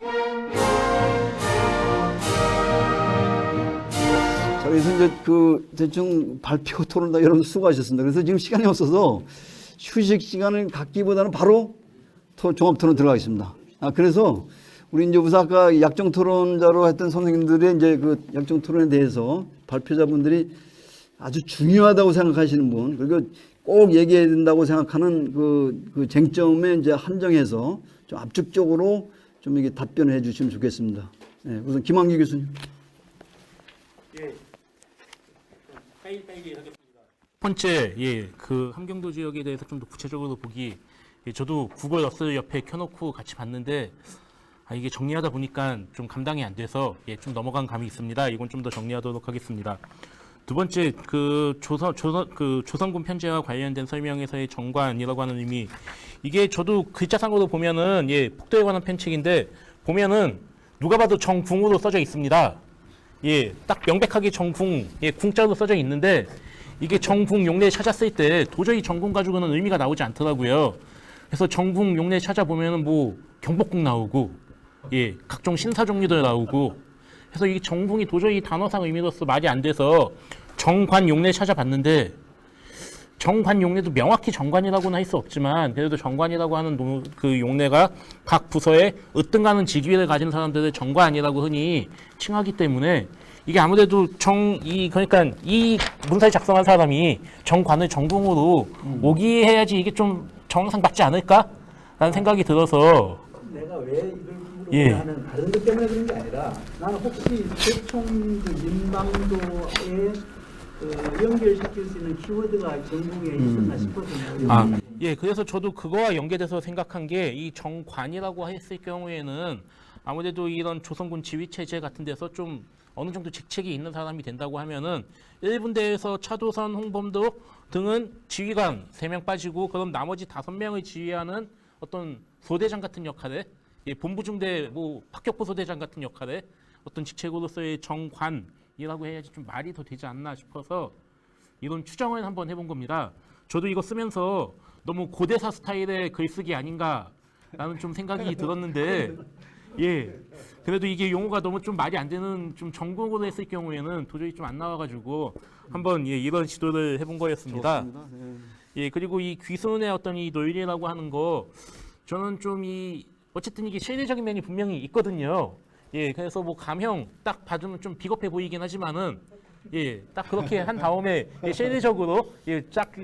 자, 그래서 이제 그 대충 발표 토론 다 여러분 수고하셨습니다. 그래서 지금 시간이 없어서 휴식 시간을 갖기보다는 바로 종합 토론 들어가겠습니다. 그래서 우리 이제 우사카 약정 토론자로 했던 선생님들의 이제 그 약정 토론에 대해서 발표자분들이 아주 중요하다고 생각하시는 분, 그리고 꼭 얘기해야 된다고 생각하는 그 쟁점에 이제 한정해서 좀 압축적으로 좀 이게 답변을 해 주시면 좋겠습니다. 네, 우선 김한기 교수님. 예. 빨리 하겠습니다. 첫 번째, 그 함경도 지역에 대해서 좀 더 구체적으로 보기. 저도 구글 어스 옆에 켜놓고 같이 봤는데, 이게 정리하다 보니까 좀 감당이 안 돼서 좀 넘어간 감이 있습니다. 이건 좀 더 정리하도록 하겠습니다. 두 번째, 그 조선군 편제와 관련된 설명에서의 정관이라고 하는 의미. 이게 저도 글자상으로 보면은 폭도에 관한 편책인데 보면은 누가 봐도 정궁으로 써져 있습니다. 딱 명백하게 정궁, 궁자로 써져 있는데 이게 정궁 용례 찾았을 때 도저히 정궁 가지고는 의미가 나오지 않더라고요. 그래서 정궁 용례 찾아보면은 뭐 경복궁 나오고, 각종 신사 종류들 나오고, 그래서 이 정궁이 도저히 단어상 의미로서 말이 안 돼서 정관 용례 찾아봤는데 정관 용례도 명확히 정관이라고는 할 수 없지만 그래도 정관이라고 하는 그 용례가 각 부서에 으뜸가는 직위를 가진 사람들을 정관이라고 흔히 칭하기 때문에 이게 아무래도 그러니까 이 문서를 작성한 사람이 정관을 정궁으로 오기해야지 이게 좀 정상 맞지 않을까라는 생각이 들어서 내가 왜 이걸 하는 다른 것 때문에 그런 게 아니라 나는 혹시 대충 그 민방도에 연결시킬 수 있는 키워드가 전국에 있었나 싶거든요. 그래서 저도 그거와 연계돼서 생각한 게 이 정관이라고 했을 경우에는 아무래도 이런 조선군 지휘체제 같은 데서 좀 어느 정도 직책이 있는 사람이 된다고 하면은 1분대에서 차도선, 홍범도 등은 지휘관 3명 빠지고 그럼 나머지 5명을 지휘하는 어떤 소대장 같은 역할에 본부중대 박격포 소대장 같은 역할에 어떤 직책으로서의 정관이라고 해야지 좀 말이 더 되지 않나 싶어서 이런 추정을 한번 해본 겁니다. 저도 이거 쓰면서 너무 고대사 스타일의 글쓰기 아닌가라는 좀 생각이 들었는데 그래도 이게 용어가 너무 좀 말이 안 되는 좀 정국으로 했을 경우에는 도저히 좀 안 나와가지고 한번 이런 시도를 해본 거였습니다. 그리고 이 귀순의 어떤 이 논리라고 하는 거 저는 좀 어쨌든 이게 실리적인 면이 분명히 있거든요. 그래서 뭐 감형 딱 받으면 좀 비겁해 보이긴 하지만은 딱 그렇게 한 다음에 실리적으로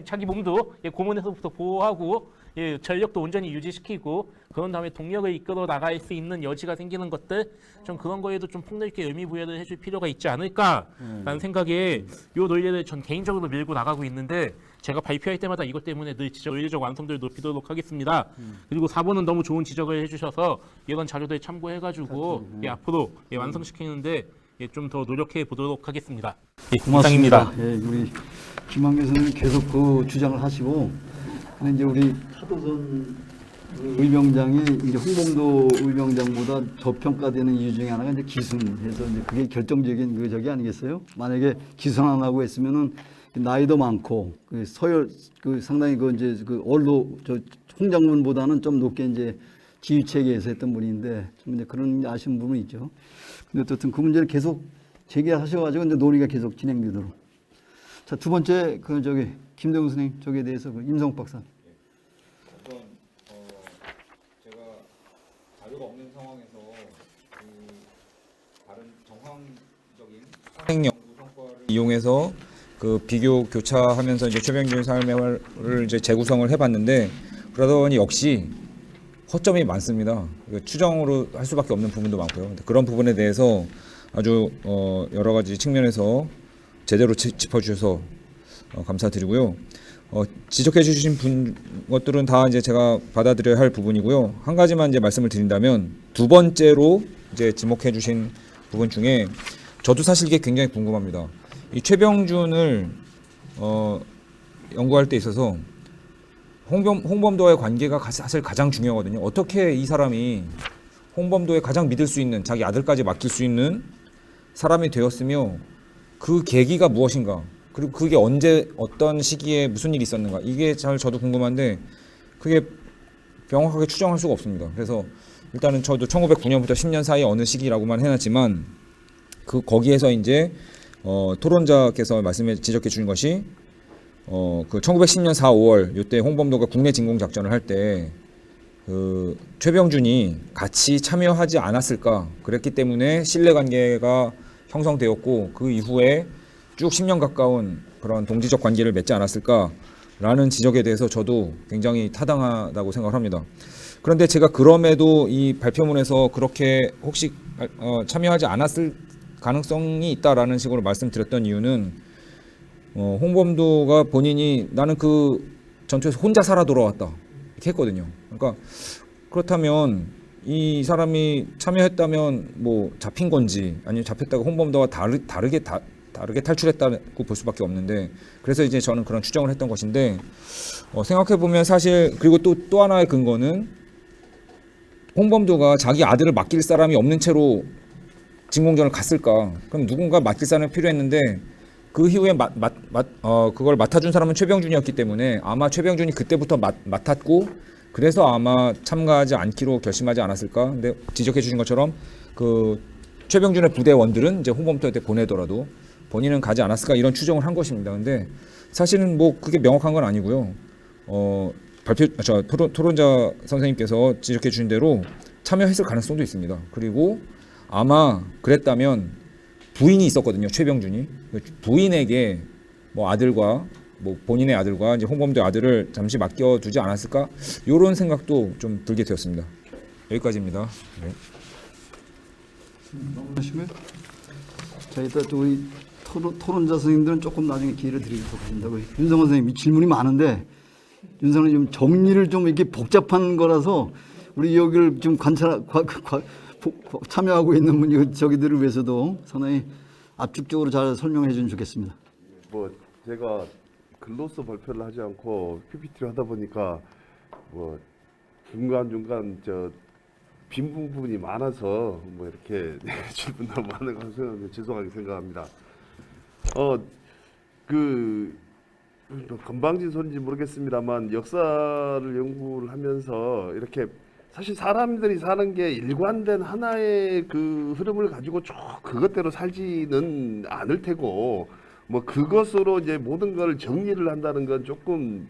자기 몸도 고문에서부터 보호하고 전력도 온전히 유지시키고 그런 다음에 동력을 이끌어 나갈 수 있는 여지가 생기는 것들 좀 그런 거에도 좀 폭넓게 의미 부여를 해줄 필요가 있지 않을까라는 생각에 이 논리를 전 개인적으로 밀고 나가고 있는데 제가 발표할 때마다 이것 때문에 늘 논리적 완성도를 높이도록 하겠습니다. 그리고 4번은 너무 좋은 지적을 해주셔서 이런 자료들 참고해가지고 앞으로 완성시키는데 좀 더 노력해 보도록 하겠습니다. 고맙습니다. 우리 김한 교수님 계속 그 주장을 하시고, 근데 이제 우리 차도선 의병장이 이제 홍범도 의병장보다 저평가되는 이유 중에 하나가 이제 기순해서 이제 그게 결정적인 그 저기 아니겠어요? 만약에 기순 안 하고 했으면은 나이도 많고 그 서열 그 상당히 그 이제 그 얼로 홍 장군보다는 좀 높게 이제 지휘 체계에서 했던 분인데 좀 이제 그런 아쉬운 부분이 있죠. 근데 어쨌든 그 문제를 계속 제기하셔가지고 이제 논의가 계속 진행되도록. 자, 두 번째 그 저기 김대웅 선생님 저기에 대해서 그 임성욱 박사. 우선 제가 자료가 없는 상황에서 그 다른 정황적인 상행 연구 성과를 이용해서 그 비교 교차하면서 이제 최병준 삶을 이제 재구성을 해봤는데 그러더니 역시 허점이 많습니다. 추정으로 할 수밖에 없는 부분도 많고요. 그런 부분에 대해서 아주 여러 가지 측면에서 제대로 짚어주셔서 감사드리고요. 지적해 주신 것들은 다 이제 제가 받아들여야 할 부분이고요. 한 가지만 이제 말씀을 드린다면 두 번째로 이제 지목해 주신 부분 중에 저도 사실 이게 굉장히 궁금합니다. 이 최병준을 연구할 때 있어서 홍범도와의 관계가 사실 가장 중요하거든요. 어떻게 이 사람이 홍범도에 가장 믿을 수 있는 자기 아들까지 맡길 수 있는 사람이 되었으며 그 계기가 무엇인가, 그리고 그게 언제 어떤 시기에 무슨 일이 있었는가, 이게 잘 저도 궁금한데 그게 명확하게 추정할 수가 없습니다. 그래서 일단은 저도 1909년부터 10년 사이 어느 시기라고만 해놨지만 거기에서 이제 토론자께서 지적해 주신 것이 그 1910년 4, 5월 이때 홍범도가 국내 진공 작전을 할 때 그 최병준이 같이 참여하지 않았을까, 그랬기 때문에 신뢰관계가 형성되었고 그 이후에 쭉 10년 가까운 그런 동지적 관계를 맺지 않았을까라는 지적에 대해서 저도 굉장히 타당하다고 생각을 합니다. 그런데 제가 그럼에도 이 발표문에서 그렇게 혹시 참여하지 않았을 가능성이 있다라는 식으로 말씀드렸던 이유는 홍범도가 본인이 나는 그 전투에서 혼자 살아 돌아왔다 이렇게 했거든요. 그러니까 그렇다면 이 사람이 참여했다면 뭐 잡힌 건지 아니면 잡혔다가 홍범도와 다르게 탈출했다고 볼 수밖에 없는데, 그래서 이제 저는 그런 추정을 했던 것인데 생각해 보면 사실, 그리고 또 하나의 근거는 홍범도가 자기 아들을 맡길 사람이 없는 채로 진공전을 갔을까? 그럼 누군가 맡길 사람이 필요했는데 그 이후에 그걸 맡아준 사람은 최병준이었기 때문에 아마 최병준이 그때부터 맡았고 그래서 아마 참가하지 않기로 결심하지 않았을까? 근데 지적해 주신 것처럼 그 최병준의 부대원들은 이제 홍범도한테 보내더라도 본인은 가지 않았을까 이런 추정을 한 것입니다. 근데 사실은 뭐 그게 명확한 건 아니고요. 토론자 선생님께서 지적해 주신 대로 참여했을 가능성도 있습니다. 그리고 아마 그랬다면 부인이 있었거든요. 최병준이 부인에게 뭐 아들과 뭐 본인의 아들과 이제 홍범도의 아들을 잠시 맡겨두지 않았을까 이런 생각도 좀 들게 되었습니다. 여기까지입니다. 네. 넘어가시고요. 자, 이따 또 우리 토론자 선생님들은 조금 나중에 기회를 드리도록 하신다고요. 윤성원 선생님, 질문이 많은데 윤성원 좀 정리를 좀 이렇게 복잡한 거라서 우리 여기를 좀 참여하고 있는 분 저기들을 위해서도 상당히 압축적으로 잘 설명해 주면 좋겠습니다. 뭐 제가 글로서 발표를 하지 않고 PPT를 하다 보니까 뭐 중간중간 빈 부분이 많아서 뭐 이렇게 질문을 많은 것 같아서 죄송하게 생각합니다. 건방진 소리인지 모르겠습니다만 역사를 연구를 하면서 이렇게 사실 사람들이 사는 게 일관된 하나의 그 흐름을 가지고 쭉 그것대로 살지는 않을 테고 뭐 그것으로 이제 모든 걸 정리를 한다는 건 조금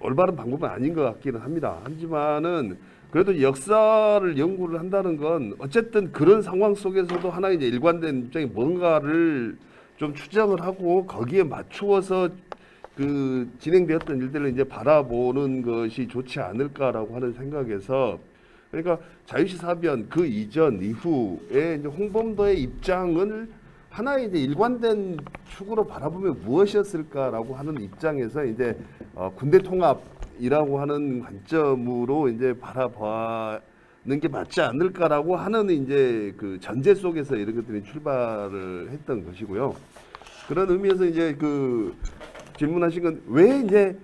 올바른 방법은 아닌 것 같기는 합니다. 하지만은 그래도 역사를 연구를 한다는 건 어쨌든 그런 상황 속에서도 하나의 이제 일관된 입장이 뭔가를 좀 추정을 하고 거기에 맞추어서 그 진행되었던 일들을 이제 바라보는 것이 좋지 않을까라고 하는 생각에서, 그러니까 자유시 사변 그 이전 이후에 이제 홍범도의 입장을 하나의 이제 일관된 축으로 바라보면 무엇이었을까라고 하는 입장에서 이제 군대 통합이라고 하는 관점으로 이제 바라봐는 게 맞지 않을까라고 하는 이제 그 전제 속에서 이런 것들이 출발을 했던 것이고요. 그런 의미에서 이제 그 질문하신 건 왜 이제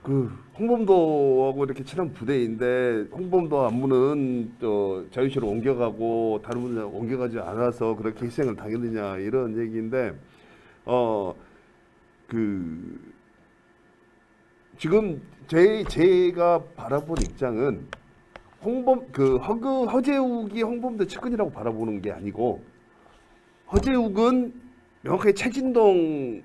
그 홍범도하고 이렇게 친한 부대인데 홍범도 안무는 또 자유시로 옮겨가고 다른 분들 옮겨가지 않아서 그렇게 희생을 당했느냐 이런 얘기인데 그 지금 제가 바라본 입장은 허재욱이 홍범도 측근이라고 바라보는 게 아니고, 허재욱은 명확하게 최진동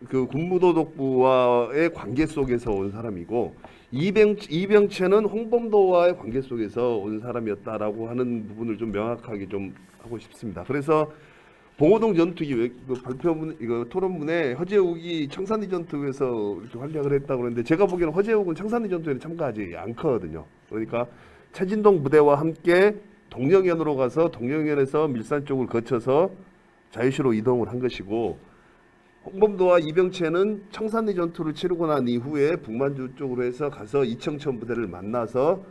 그 군무도덕부와의 관계 속에서 온 사람이고, 이병채는 홍범도와의 관계 속에서 온 사람이었다라고 하는 부분을 좀 명확하게 좀 하고 싶습니다. 그래서 봉오동 전투 발표문 이거 토론문에 허재욱이 청산리 전투에서 이렇게 활약을 했다고 그러는데, 제가 보기에는 허재욱은 청산리 전투에는 참가하지 않거든요. 그러니까 최진동 부대와 함께 동령현으로 가서 동령현에서 밀산 쪽을 거쳐서 자유시로 이동을 한 것이고, 홍범도와 이병채는 청산리 전투를 치르고 난 이후에 북만주 쪽으로 해서 가서 이청천 부대를 만나서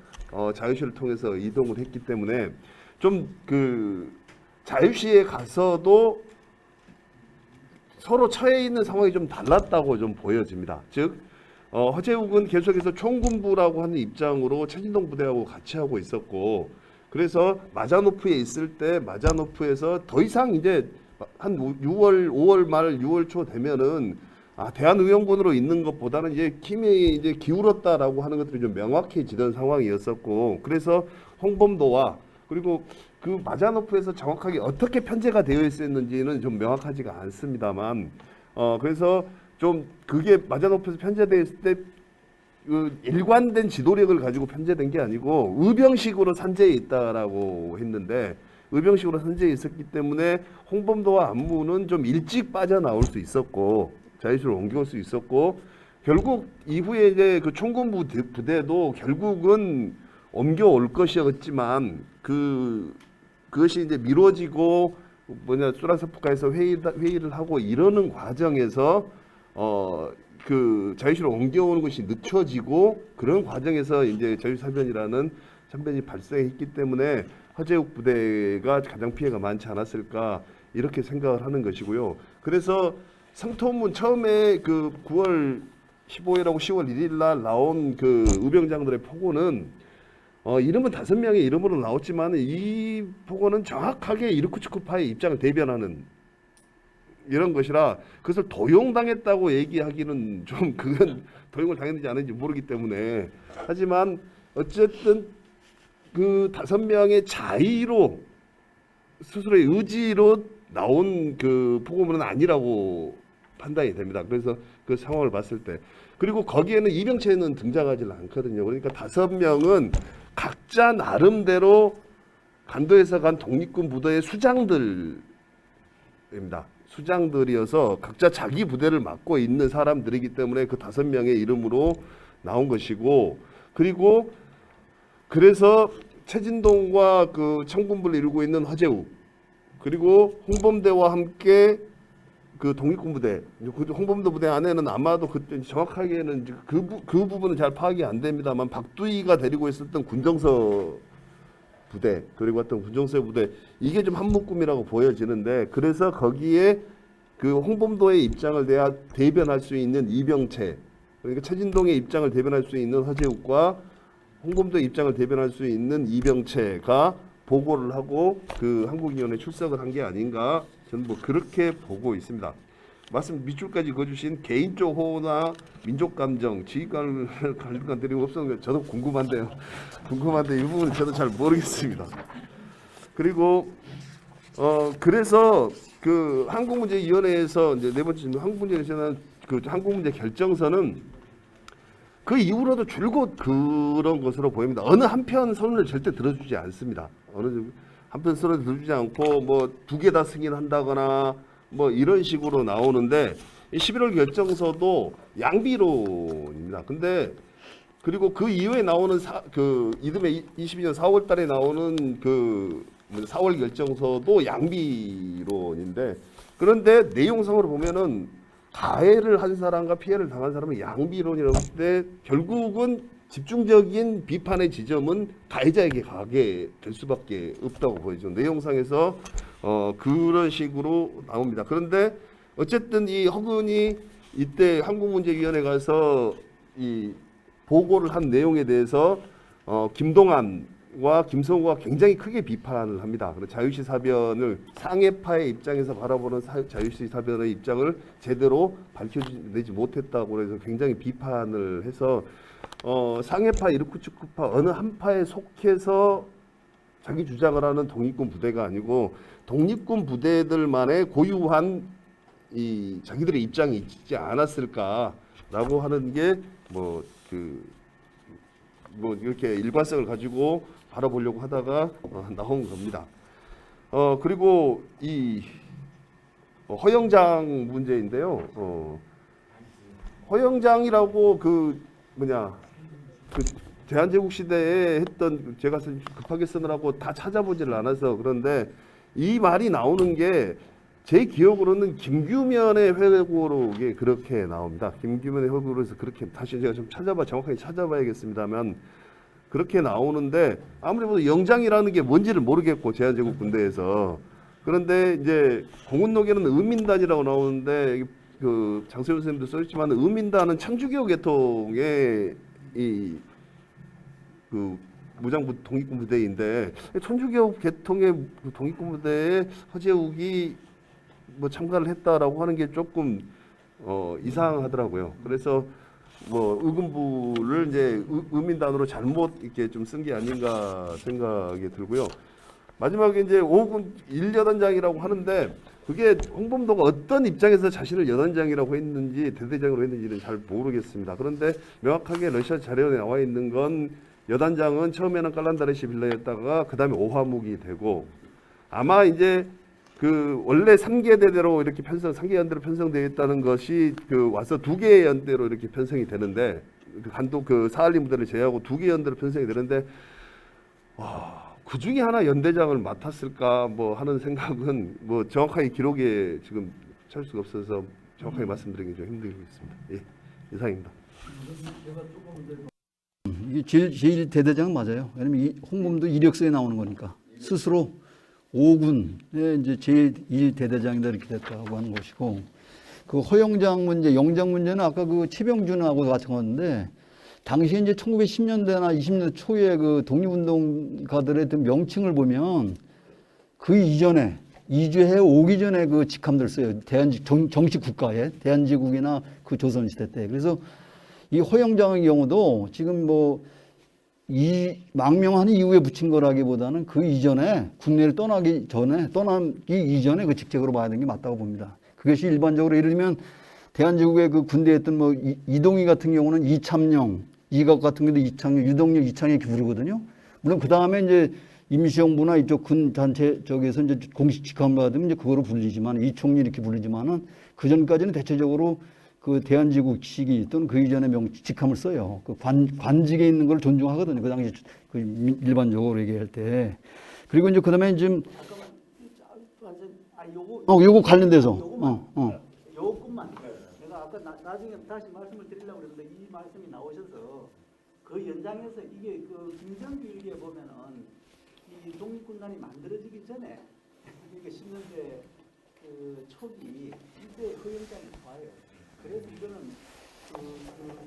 자유시를 통해서 이동을 했기 때문에 좀 그 자유시에 가서도 서로 처해 있는 상황이 좀 달랐다고 좀 보여집니다. 즉 허재욱은 계속해서 총군부라고 하는 입장으로 최진동 부대하고 같이 하고 있었고, 그래서 마자노프에 있을 때 마자노프에서 더 이상 이제 한 5월 말 6월 초 되면은 대한의원군으로 있는 것보다는 이제 힘이 이제 기울었다라고 하는 것들이 좀 명확해지던 상황이었었고, 그래서 홍범도와 그리고 그 마자노프에서 정확하게 어떻게 편제가 되어 있었는지는 좀 명확하지가 않습니다만, 그래서 좀 그게 마자노프에서 편제되어 있을 때 그 일관된 지도력을 가지고 편제된 게 아니고 의병식으로 산재해 있다라고 했는데, 의병식으로 산재해 있었기 때문에 홍범도와 안무는 좀 일찍 빠져나올 수 있었고 자유시로 옮겨올 수 있었고, 결국 이후에 이제 그 총군 부대도 결국은 옮겨올 것이었지만 그것이 이제 미뤄지고 수라사프카에서 회의를 하고 이러는 과정에서 그 자유시로 옮겨오는 것이 늦춰지고, 그런 과정에서 이제 자유사변이라는 참변이 발생했기 때문에 허재욱 부대가 가장 피해가 많지 않았을까 이렇게 생각을 하는 것이고요. 그래서 상토문 처음에 그 9월 15일하고 10월 1일 날 나온 그 의병장들의 포고는 이름은 5명의 이름으로 나왔지만 이 포고는 정확하게 이르쿠츠크파의 입장을 대변하는 이런 것이라, 그것을 도용당했다고 얘기하기는 좀 그건 도용을 당했는지 아닌지 모르기 때문에, 하지만 어쨌든 그 5명의 자의로 스스로의 의지로 나온 그 포고문은 아니라고 판단이 됩니다. 그래서 그 상황을 봤을 때, 그리고 거기에는 이병채는 등장하지 않거든요. 그러니까 5명은 각자 나름대로 간도에서 간 독립군 부대의 수장들입니다. 수장들이어서 각자 자기 부대를 맡고 있는 사람들이기 때문에 그 5명의 이름으로 나온 것이고, 그리고 그래서 최진동과 그 청군부를 이루고 있는 허재욱, 그리고 홍범대와 함께 그 독립군 부대, 그 홍범도 부대 안에는 아마도 그때 정확하게는 그 부분은 잘 파악이 안 됩니다만 박두희가 데리고 있었던 군정서 부대, 그리고 어떤 군정서 부대, 이게 좀 한묶음이라고 보여지는데, 그래서 거기에 그 홍범도의 입장을 대변할 수 있는 이병채, 그러니까 최진동의 입장을 대변할 수 있는 허재욱과 홍범도의 입장을 대변할 수 있는 이병채가 보고를 하고 그 한국위원회에 출석을 한 게 아닌가, 저는 뭐 그렇게 보고 있습니다. 말씀 밑줄까지 그어주신 개인적 호나 민족 감정, 지휘관 드리고 없었는 게 저도 궁금한데요. 궁금한데 이 부분은 저도 잘 모르겠습니다. 그리고 그래서 그 한국문제위원회에서 이제 네 번째 질문, 한국문제에서는 그 한국문제 결정서는 그 이후로도 줄곧 그런 것으로 보입니다. 어느 한편 선을 절대 들어주지 않습니다. 어느 한편 선을 들어주지 않고 뭐 2개 다 승인한다거나 뭐 이런 식으로 나오는데, 11월 결정서도 양비론입니다. 근데 그리고 그 이후에 나오는 그 이듬해 22년 4월 달에 나오는 그 4월 결정서도 양비론인데, 그런데 내용상으로 보면은 가해를 한 사람과 피해를 당한 사람은 양비론이라고 하는데, 결국은 집중적인 비판의 지점은 가해자에게 가게 될 수밖에 없다고 보이죠. 내용상에서 그런 식으로 나옵니다. 그런데 어쨌든 이 허근이 이때 한국문제위원회 가서 이 보고를 한 내용에 대해서 김동완과 김성우가 굉장히 크게 비판을 합니다. 그리고 자유시 사변을 상해파의 입장에서 바라보는 자유시 사변의 입장을 제대로 밝혀내지 못했다고 해서 굉장히 비판을 해서 상해파, 이르쿠츠크파 어느 한 파에 속해서 자기 주장을 하는 독립군 부대가 아니고 독립군 부대들만의 고유한 이 자기들의 입장이 있지 않았을까라고 하는 게 뭐 이렇게 일관성을 가지고 바라보려고 하다가 나온 겁니다. 그리고 이 허영장 문제인데요. 허영장이라고 그 대한제국 시대에 했던, 제가 급하게 쓰느라고 다 찾아보지를 않아서 그런데 이 말이 나오는 게 제 기억으로는 김규면의 회고로 그렇게 나옵니다. 김규면의 회고로서 그렇게, 다시 제가 좀 정확하게 찾아봐야겠습니다만 그렇게 나오는데, 아무리 봐도 영장이라는 게 뭔지를 모르겠고 제한제국 군대에서, 그런데 이제 공훈록에는 의민단이라고 나오는데 그 장세훈 선생님도 써있지만 의민단은 창주교 계통의 이 그 무장 독립군 부대인데, 천주교 계통의 독립군 부대에 허재욱이 뭐 참가를 했다라고 하는 게 조금 이상하더라고요. 그래서 뭐 의금부를 이제 의민단으로 잘못 이렇게 좀 쓴 게 아닌가 생각이 들고요. 마지막에 이제 5군 1여단장이라고 하는데 그게 홍범도가 어떤 입장에서 자신을 여단장이라고 했는지 대대장으로 했는지는 잘 모르겠습니다. 그런데 명확하게 러시아 자료에 나와 있는 건 여단장은 처음에는 깔란다르시 빌라였다가 그 다음에 오화묵이 되고 아마 이제 그 원래 3개 대대로 이렇게 3개 연대로 편성되어 있다는 것이 그 와서 2개의 연대로 이렇게 편성이 되는데 그 간도 그 사할린 부대를 제외하고 2개 연대로 편성이 되는데 그 중에 하나 연대장을 맡았을까 뭐 하는 생각은 뭐 정확하게 기록에 지금 찾을 수가 없어서 정확하게 말씀드리기 좀 힘들겠습니다. 예, 이상입니다. 이게 제1대대장은 맞아요. 왜냐면 이 홍범도 이력서에 나오는 거니까 스스로 5군의 이제 제1대대장이다 이렇게 됐다고 하는 것이고 그 허영장 문제, 영장 문제는 아까 그 최병준하고 같은 건데 당시에 이제 1910년대나 20년 초에 그 독립운동가들의 어떤 명칭을 보면 그 이전에 이주해 오기 전에 그 직함들 써요. 정식 국가에 대한제국이나 그 조선시대 때. 그래서 이 허영장의 경우도 지금 뭐 이 망명한 이후에 붙인 거라기보다는 그 이전에 국내를 떠나기 이전에 그 직책으로 봐야 되는 게 맞다고 봅니다. 그것이 일반적으로 예를 들면 대한제국의 그 군대에 있던 뭐 이동희 같은 경우는 이참영, 이각 같은 경우도 이창영, 유동영, 이창영 이렇게 부르거든요. 물론 그 다음에 이제 임시정부나 이쪽 군 단체 쪽에서 이제 공식 직함을 받으면 이제 그거로 불리지만 이총리 이렇게 불리지만은 그 전까지는 대체적으로 그 대한제국 시기 또는 그 이전의 직함을 써요. 그 관직에 있는 걸 존중하거든요. 그 당시 그 일반적으로 얘기할 때. 그리고 이제 그다음에 지금 요거 관련돼서 요것만 제가 아까 나중에 다시 말씀을 드리려고 그랬는데 이 말씀이 나오셔서 그 연장에서 이게 그 김정규 일기에 보면은 이 독립군단이 만들어지기 전에 이게 10년대 그 초기 이때 허영장이 나와요. 그래서 이거는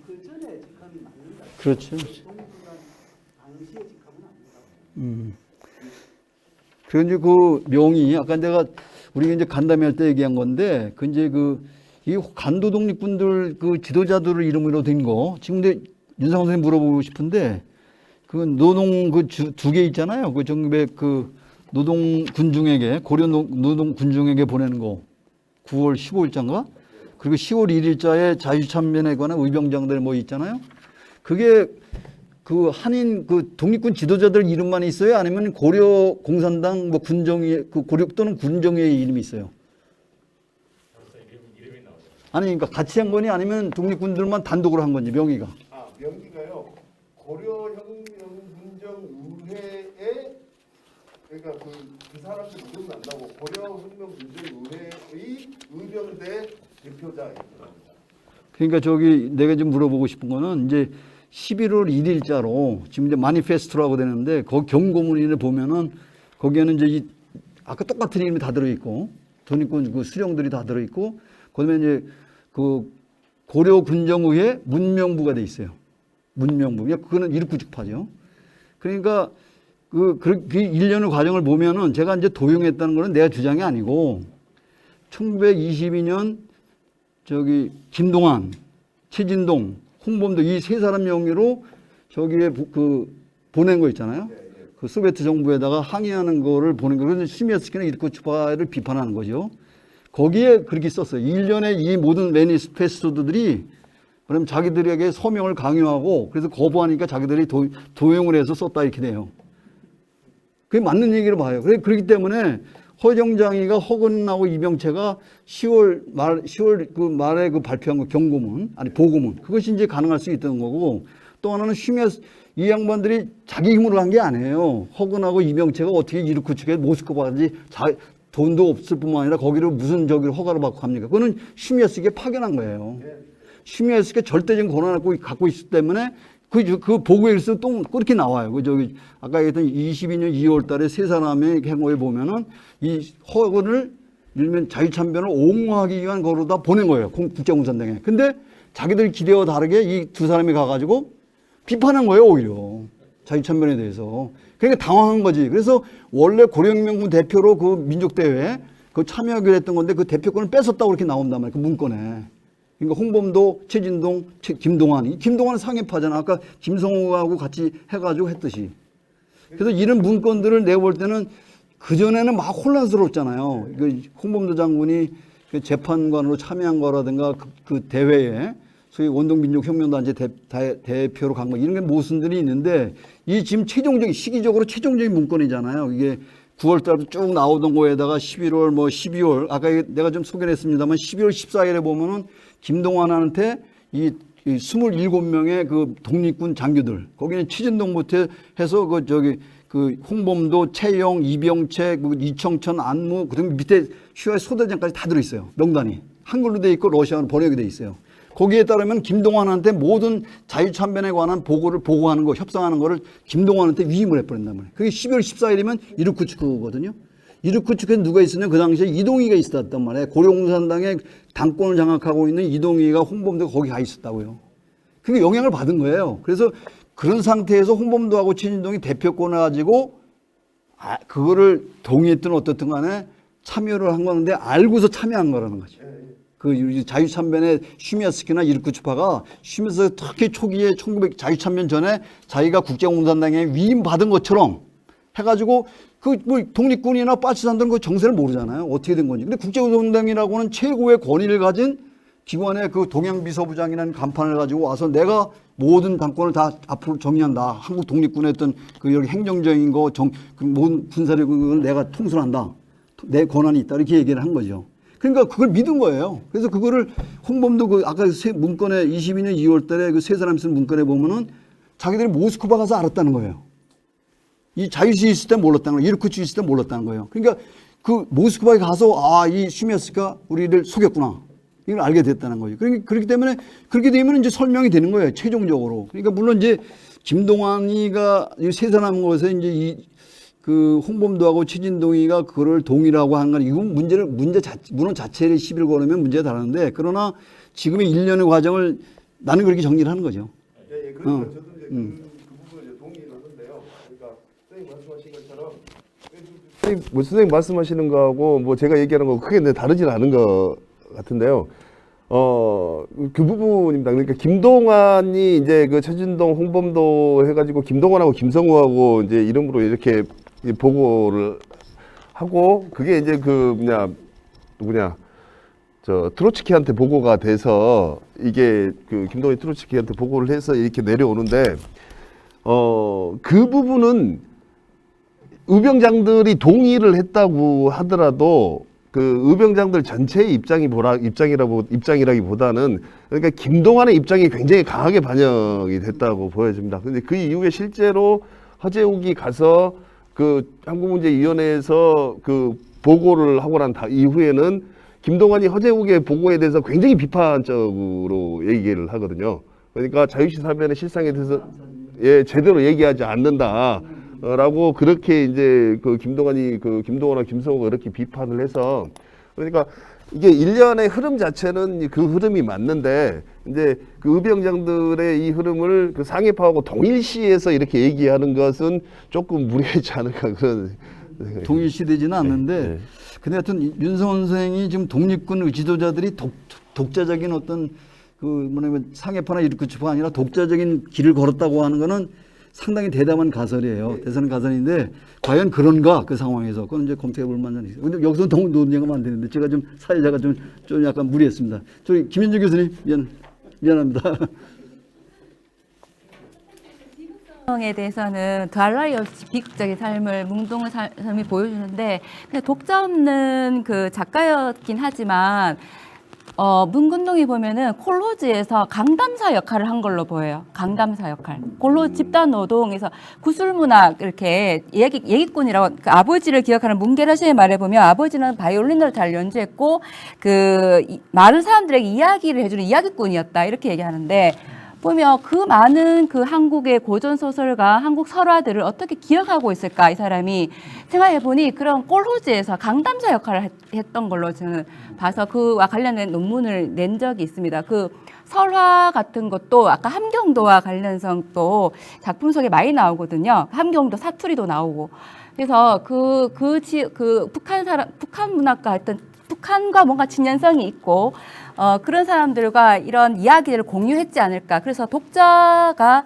그 전에 직함이 맞는다. 그렇죠. 독립군단 당시의 직함은 아니다. 그리고 이제 그 명이 아까 내가 우리가 이제 간담회 할 때 얘기한 건데 그 이제 이 간도 독립군들 그 지도자들을 이름으로 된 거 지금 근데 윤상호 선생님 물어보고 싶은데 그 노동 그 두 개 있잖아요. 그 1900 그 노동 군중에게 고려 노동 군중에게 보내는 거 9월 15일자인가? 그리고 10월 1일자에 자유참변에 관한 의병장들 뭐 있잖아요. 그게 그 한인 그 독립군 지도자들 이름만 있어요? 아니면 고려 공산당 뭐 군정위 그 고려 또는 군정위의 이름이 있어요? 아니 그러니까 같이 한 거니 아니면 독립군들만 단독으로 한 건지 명의가? 명기가요. 고려혁명군정의회에 그러니까 그 사람들 이름은 안 나오고 고려혁명군정의회의 의병대 대표자입니다. 그러니까 저기 내가 좀 물어보고 싶은 거는 이제 11월 1일자로 지금 이제 마니페스토라고 되는데 거기 경고문을 보면은 거기에는 이제 이 아까 똑같은 이름이 다 들어있고 독립군 그 수령들이 다 들어있고 그다음에 이제 그 고려군정의회 문명부가 돼 있어요. 문명부. 그거는 이륙구직파죠. 그러니까 그 1년의 과정을 보면은 제가 이제 도용했다는 거는 내 주장이 아니고 1922년 저기 김동완, 최진동, 홍범도 이 세 사람 명의로 저기에 그 보낸 거 있잖아요. 그 소비에트 정부에다가 항의하는 거를 보낸 거. 그래서 시미어스키는 이륙구직파를 비판하는 거죠. 거기에 그렇게 썼어요. 1년에 이 모든 매니페스토들이 그럼 자기들에게 서명을 강요하고 그래서 거부하니까 자기들이 도용을 해서 썼다 이렇게 돼요. 그게 맞는 얘기로 봐요. 그렇기 때문에 허정장이가 허근하고 이병채가 10월 그 말에 그 발표한 거 경고문 아니 보고문 그것이 이제 가능할 수 있던 거고 또 하나는 이 양반들이 자기 힘으로 한 게 아니에요. 허근하고 이병채가 어떻게 이렇게 측에 모스크바까지 돈도 없을 뿐만 아니라 거기를 무슨 저기를 허가를 받고 합니까? 그거는 슈미에스에게 파견한 거예요. 슈미에스에게 절대적인 권한을 갖고 있기 때문에 그 보고에서 또 그렇게 나와요. 그 저기 아까 얘기했던 22년 2월 달에 세 사람의 행보에 보면은 이 허근을 일면 자유참변을 옹호하기 위한 거로다 보낸 거예요. 국제공산당에. 근데 자기들 기대와 다르게 이 두 사람이 가가지고 비판한 거예요, 오히려. 자유참변에 대해서. 그러니까 당황한 거지. 그래서 원래 고려혁명군 대표로 그 민족대회에 그 참여하기로 했던 건데 그 대표권을 뺏었다고 이렇게 나온단 말이에요. 그 문건에. 그러니까 홍범도, 최진동, 김동완. 이 김동완은 상해파잖아. 아까 김성호하고 같이 해가지고 했듯이. 그래서 이런 문건들을 내가 볼 때는 그전에는 막 혼란스러웠잖아요. 그 홍범도 장군이 그 재판관으로 참여한 거라든가 그 대회에 소위 원동민족혁명단체 대표로 간 거 이런 게 모순들이 있는데 이 지금 최종적인 시기적으로 최종적인 문건이잖아요. 이게 9월 달부터 쭉 나오던 거에다가 11월 뭐 12월 아까 내가 좀 소개를 했습니다만 12월 14일에 보면은 김동완한테 이 27명의 그 독립군 장교들 거기는 최진동부터 해서 그 홍범도, 최영, 이병채, 이청천, 안무 그다음에 밑에 슈아의 소대장까지 다 들어있어요. 명단이 한글로 돼 있고 러시아어로 번역이 돼 있어요. 거기에 따르면 김동완한테 모든 자유참변에 관한 보고를 보고하는 거, 협상하는 거를 김동완한테 위임을 해버린단 말이에요. 그게 12월 14일이면 이르쿠츠크거든요. 이르쿠츠크에 누가 있었냐? 그 당시에 이동희가 있었단 말이에요. 고려공산당의 당권을 장악하고 있는 이동희가 홍범도가 거기 가 있었다고요. 그게 영향을 받은 거예요. 그래서 그런 상태에서 홍범도하고 최진동이 대표권을 가지고 그거를 동의했든 어떻든 간에 참여를 한 건데 알고서 참여한 거라는 거죠. 그 자유참변의 슈미아스키나 이르쿠츠파가 슈미아스키 특히 초기에 1900 자유참변 전에 자기가 국제공산당에 위임받은 것처럼 해가지고 그 뭐 독립군이나 파치산들은 그 정세를 모르잖아요. 어떻게 된 건지. 근데 국제공산당이라고는 최고의 권위를 가진 기관의 그 동양비서부장이라는 간판을 가지고 와서 내가 모든 당권을 다 앞으로 정리한다. 한국 독립군의 어떤 그 여기 행정적인 거, 그 모든 군사력을 내가 통솔한다. 내 권한이 있다. 이렇게 얘기를 한 거죠. 그러니까 그걸 믿은 거예요. 그래서 그거를 홍범도 그 아까 문건에 22년 2월 달에 그 세 사람 쓴 문건에 보면은 자기들이 모스크바 가서 알았다는 거예요. 이 자유시 있을 때 몰랐다는 거예요. 이르쿠츠 있을 때 몰랐다는 거예요. 그러니까 그 모스크바에 가서 이 슈미아스가 우리를 속였구나. 이걸 알게 됐다는 거죠. 그렇기 때문에 그렇게 되면 이제 설명이 되는 거예요. 최종적으로. 그러니까 물론 이제 김동완이가 이 세 사람 것에 이제 그 홍범도하고 최진동이가 그걸 동의라고 하는 건 이건 문헌 자체를 시비를 걸으면 문제가 다른데 그러나 지금의 일련의 과정을 나는 그렇게 정리를 하는 거죠. 예, 그러니까 저도 이제 그 부분을 이제 동의를 하는데요. 그러니까 선생님 말씀하신 것처럼 선생님 말씀하시는 거하고 뭐 제가 얘기하는 거 크게 다르지는 않은 것 같은데요. 그 부분입니다. 그러니까 김동완이 이제 그 최진동, 홍범도 해가지고 김동완하고 김성우하고 이제 이름으로 이렇게 보고를 하고 그게 이제 그 누구냐 저 트로츠키한테 보고가 돼서 이게 그 김동완이 트로츠키한테 보고를 해서 이렇게 내려오는데 그 부분은 의병장들이 동의를 했다고 하더라도 그 의병장들 전체의 입장이라기보다는 그러니까 김동완의 입장이 굉장히 강하게 반영이 됐다고 보여집니다. 근데 그 이후에 실제로 허재욱이 가서 그 한국문제위원회에서 그 보고를 하고 난 이후에는 김동완이 허재욱의 보고에 대해서 굉장히 비판적으로 얘기를 하거든요. 그러니까 자유시사변의 실상에 대해서 제대로 얘기하지 않는다. 라고 그렇게 이제 그 김동완과 김성호가 그렇게 비판을 해서 그러니까 이게 일련의 흐름 자체는 그 흐름이 맞는데 이제 그 의병장들의 이 흐름을 그 상해파하고 동일시해서 이렇게 얘기하는 것은 조금 무리하지 않을까 그런 동일시되지는 않는데 근데 하여튼 윤성원 선생이 지금 독립군 지도자들이 독자적인 어떤 그 뭐냐면 상해파나 이르쿠츠파가 아니라 독자적인 길을 걸었다고 하는 거는 상당히 대담한 가설이에요. 대단한 가설인데 과연 그런가 그 상황에서 그건 이제 검토해 볼 만한 있어요. 근데 여기서 너무 논쟁하면 안 되는데 제가 좀 사회자가 좀 약간 무리했습니다. 저기 김현주 교수님 미안합니다. 에 대해서는 더할 나위 없이 비극적인 삶을 뭉동의 삶이 보여주는데 그냥 독자 없는 그 작가였긴 하지만 문근동이 보면은 콜로지에서 강담사 역할을 한 걸로 보여요. 강담사 역할. 콜로지 집단 노동에서 구술문학 이렇게 얘기꾼이라고 그 아버지를 기억하는 문게라시의 말에 보면 아버지는 바이올린을 잘 연주했고 많은 사람들에게 이야기를 해주는 이야기꾼이었다 이렇게 얘기하는데 보면 그 많은 그 한국의 고전 소설과 한국 설화들을 어떻게 기억하고 있을까 이 사람이 생각해보니 그런 콜로지에서 강담사 역할을 했던 걸로 저는 봐서 그와 관련된 논문을 낸 적이 있습니다. 그 설화 같은 것도 아까 함경도와 관련성 또 작품 속에 많이 나오거든요. 함경도 사투리도 나오고 그래서 북한 문학과 했던 북한과 뭔가 친연성이 있고 그런 사람들과 이런 이야기를 공유했지 않을까. 그래서 독자가